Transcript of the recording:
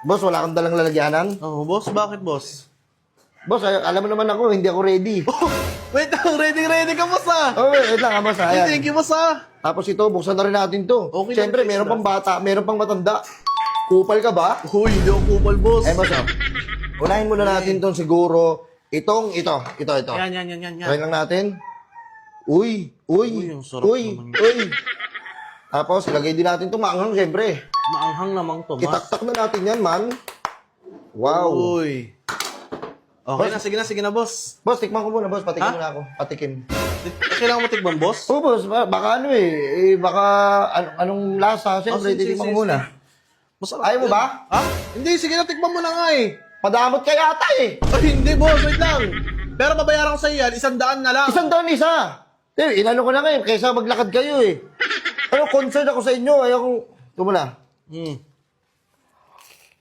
Boss, wala kang dalang lalagyanan? Oh, boss, bakit, boss? Boss, alam mo naman ako, hindi ako ready. Oh, wait lang, ready ka, boss, ah. Oh, wait lang, boss. Ayan. Thank you, boss, ah. Tapos ito, buksan na rin natin to. Okay Siyempre, lang, meron boss. pang bata, meron pang matanda. Kupal ka ba? Uy, hindi ako kupal, boss. Eh, boss, oh. Unahin muna natin tong siguro. Ito. Yan. Try lang natin. Uy, ang sarap naman uy. Tapos, ilagay din natin itong maanghang, siyempre. Maanghang namang to, mas. Itaktak na natin yan, man. Wow. Uy. Okay na, sige na, boss. Boss, tikman ko muna, boss. Patikim muna ako. Patikim. Kailangan mo tikman, boss? Oo, boss. Baka ano baka anong lasa. Siyempre, sige, titikman ko sige. muna. Masarap Ayaw mo yan. ba? Ha? Hindi, sige na, tikman mo na nga eh. Padamot ka yata eh. Ay, hindi, boss, wait lang. Pero babayaran ko sa iyo yan, 100 na lang. 100 isa. Inano ko na ngayon, kaysa maglakad kayo eh. Ano, concern ako sa inyo. Ayaw kong... Ito muna.